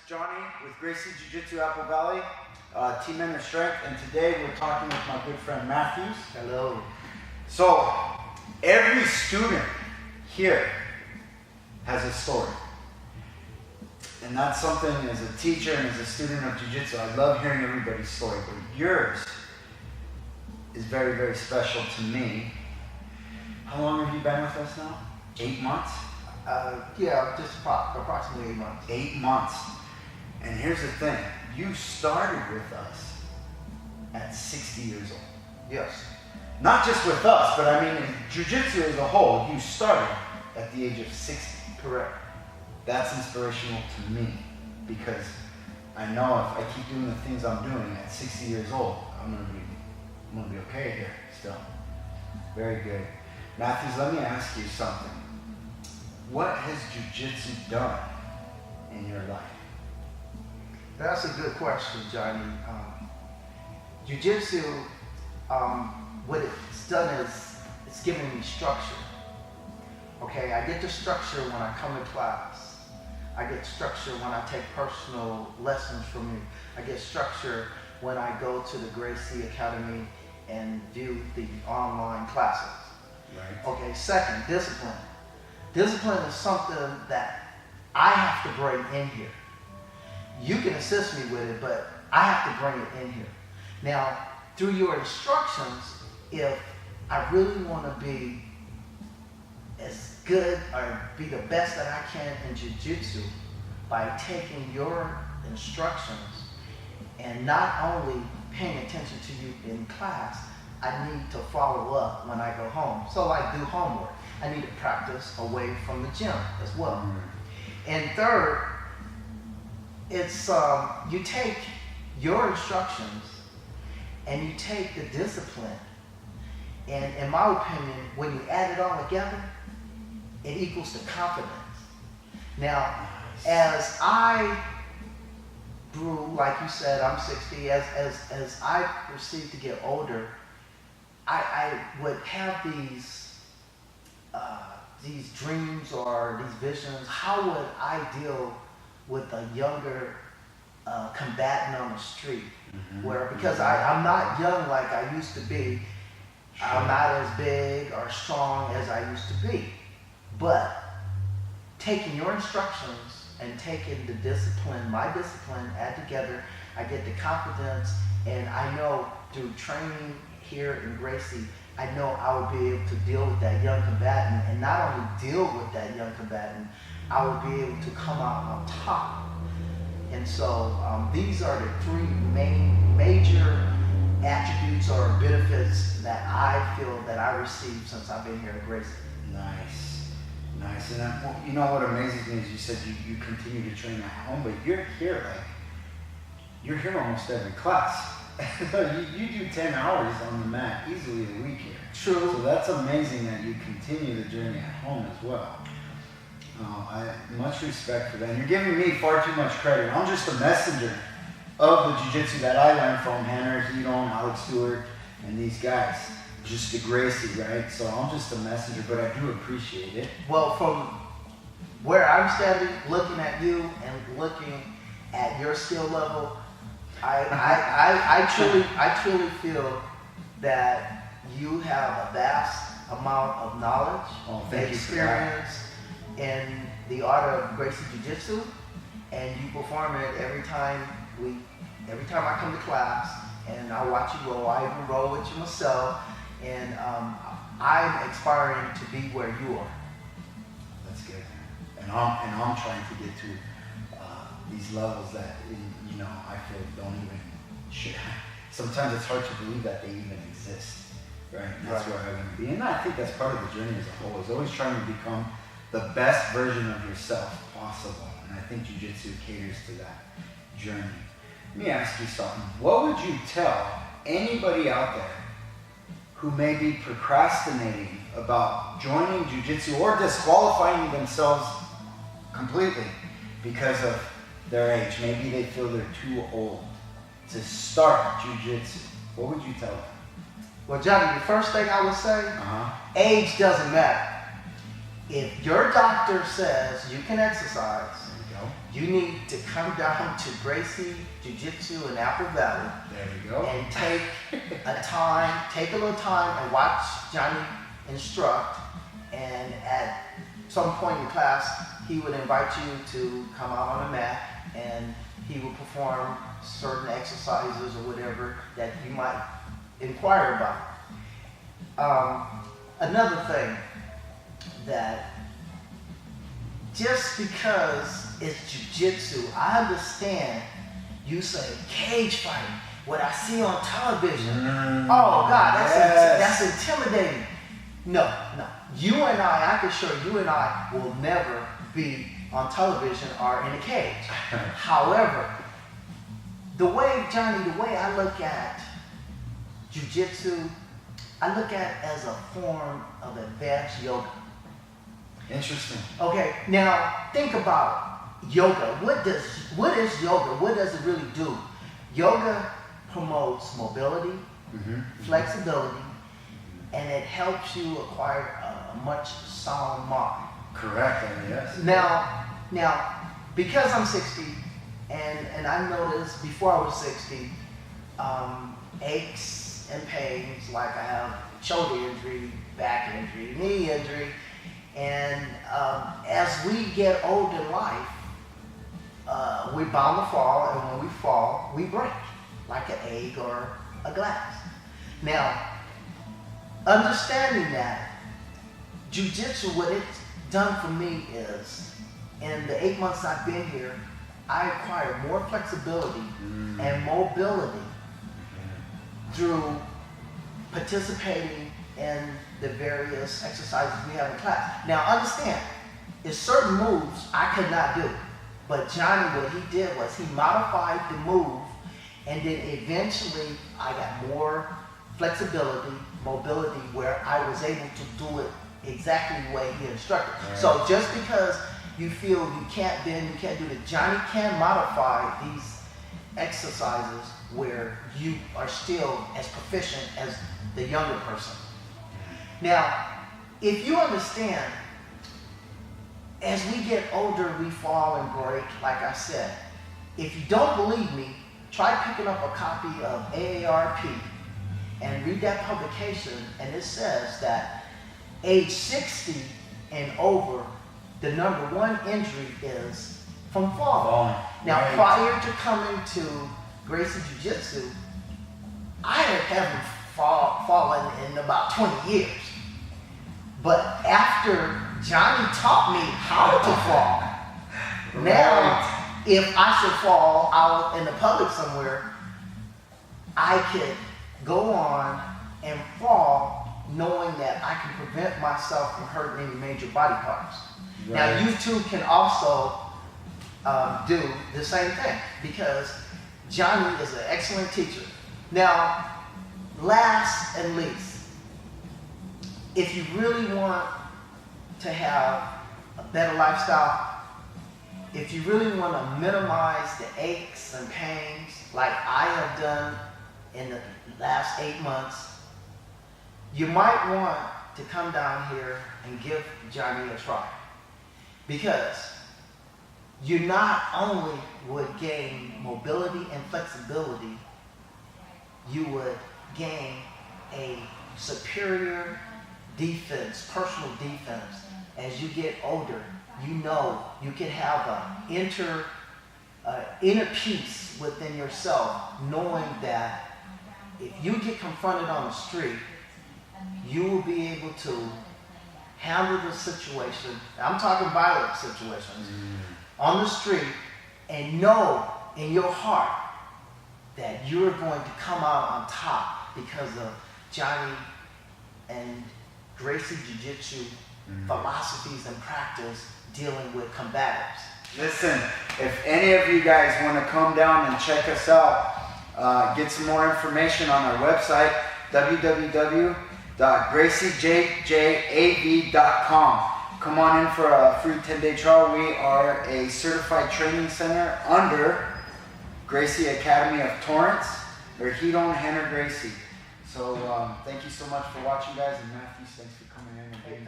Johnny with Gracie Jiu-Jitsu Apple Valley, Team Inner Strength, and today we're talking with my good friend Matthews. Hello. So, every student here has a story. And that's something as a teacher and as a student of Jiu-Jitsu, I love hearing everybody's story, but yours is very, very special to me. How long have you been with us now? 8 months? Yeah, just approximately 8 months. 8 months. And here's the thing, you started with us at 60 years old. Yes. Not just with us, but I mean in Jiu-Jitsu as a whole, you started at the age of 60. Correct. That's inspirational to me because I know if I keep doing the things I'm doing at 60 years old, I'm gonna be okay here still. Very good. Matthews, let me ask you something. What has Jiu-Jitsu done in your life? That's a good question, Johnny. Jiu-Jitsu, what it's done is it's given me structure. Okay, I get the structure when I come to class. I get structure when I take personal lessons from you. I get structure when I go to the Gracie Academy and view the online classes. Right. Okay, second, discipline. Discipline is something that I have to bring in here. You can assist me with it, but I have to bring it in here. Now, through your instructions, if I really want to be as good or be the best that I can in Jiu-Jitsu by taking your instructions and not only paying attention to you in class, I need to follow up when I go home. So I do homework. I need to practice away from the gym as well. Mm-hmm. And third, it's you take your instructions and you take the discipline, and in my opinion, when you add it all together, it equals the confidence. Now, as I grew, like you said, I'm 60, as I proceed to get older, I would have these dreams or these visions. How would I deal with a younger combatant on the street? Mm-hmm. Because I'm not young like I used to be. Sure. I'm not as big or strong as I used to be. But taking your instructions and taking the discipline, my discipline, add together, I get the confidence, and I know through training here in Gracie, I know I will be able to deal with that young combatant, and not only deal with that young combatant, I will be able to come out on top. And so these are the three major attributes or benefits that I feel that I received since I've been here at Gracie. Nice. And you know what amazes me is you said you continue to train at home, but you're here almost every class. you do 10 hours on the mat easily a week here. True. So that's amazing that you continue the journey at home as well. I much respect for that. And you're giving me far too much credit. I'm just a messenger of the jiu-jitsu that I learned from Henner, Hedon, Alex Stewart, and these guys. Just the Gracie, right? So I'm just a messenger, but I do appreciate it. Well, from where I'm standing, looking at you and looking at your skill level, I truly feel that you have a vast amount of knowledge, experience in the art of Gracie Jiu-Jitsu, and you perform it every time I come to class, and I watch you roll. I even roll with you myself, and I'm aspiring to be where you are. That's good, and I'm trying to get to these levels that I feel don't even share. Sometimes it's hard to believe that they even exist, right? And that's where I want to be, and I think that's part of the journey as a whole. Is always trying to become the best version of yourself possible, and I think Jiu-Jitsu caters to that journey. Let me ask you something. What would you tell anybody out there who may be procrastinating about joining Jiu-Jitsu or disqualifying themselves completely because of their age? Maybe they feel they're too old to start Jiu-Jitsu. What would you tell them? Well, Johnny, the first thing I would say, age doesn't matter. If your doctor says you can exercise, you need to come down to Gracie Jiu-Jitsu in Apple Valley. There we go. And take a little time and watch Johnny instruct. And at some point in class, he would invite you to come out on the mat and he would perform certain exercises or whatever that you might inquire about. Another thing that just because it's jiu-jitsu, I understand you say cage fighting, what I see on television. Oh God, that's intimidating. No. You and I can assure you and I will never be on television or in a cage. However, the way I look at jiu-jitsu, I look at it as a form of advanced yoga. Interesting. Okay, now think about yoga. What is yoga? What does it really do? Yoga promotes mobility, flexibility, and it helps you acquire a much sound mind. Correct, yes. Now, because I'm 60, and I noticed before I was 60, aches and pains, like I have shoulder injury, back injury, knee injury, and as we get old in life, we're bound to fall, and when we fall, we break, like an egg or a glass. Now, understanding that, jiu-jitsu, what it's done for me is, in the 8 months I've been here, I acquired more flexibility and mobility through participating in the various exercises we have in class. Now understand, there's certain moves I could not do, but Johnny, what he did was he modified the move, and then eventually I got more flexibility, mobility, where I was able to do it exactly the way he instructed. Right. So just because you feel you can't bend, you can't do it, Johnny can modify these exercises where you are still as proficient as the younger person. Now, if you understand, as we get older, we fall and break, like I said. If you don't believe me, try picking up a copy of AARP and read that publication, and it says that age 60 and over, the number one injury is from falling. Now, right. Prior to coming to Gracie Jiu-Jitsu, I haven't fallen in about 20 years. But after Johnny taught me how to fall, now if I should fall out in the public somewhere, I could go on and fall knowing that I can prevent myself from hurting any major body parts. Right. Now you too can also do the same thing, because Johnny is an excellent teacher. Now, last and least, if you really want to have a better lifestyle, if you really want to minimize the aches and pains like I have done in the last 8 months, you might want to come down here and give Johnny a try. Because you not only would gain mobility and flexibility, you would gain a superior defense, personal defense. As you get older, you know you can have an inner peace within yourself, knowing that if you get confronted on the street, you will be able to handle the situation. I'm talking violent situations on the street, and know in your heart that you're going to come out on top because of Johnny and Gracie Jiu-Jitsu philosophies and practice dealing with combatives. Listen, if any of you guys want to come down and check us out, get some more information on our website, www.graciejjav.com. Come on in for a free 10-day trial. We are a certified training center under Gracie Academy of Torrance, or Hidon Henner Gracie. So thank you so much for watching, guys, and Matthew, thanks for coming in and being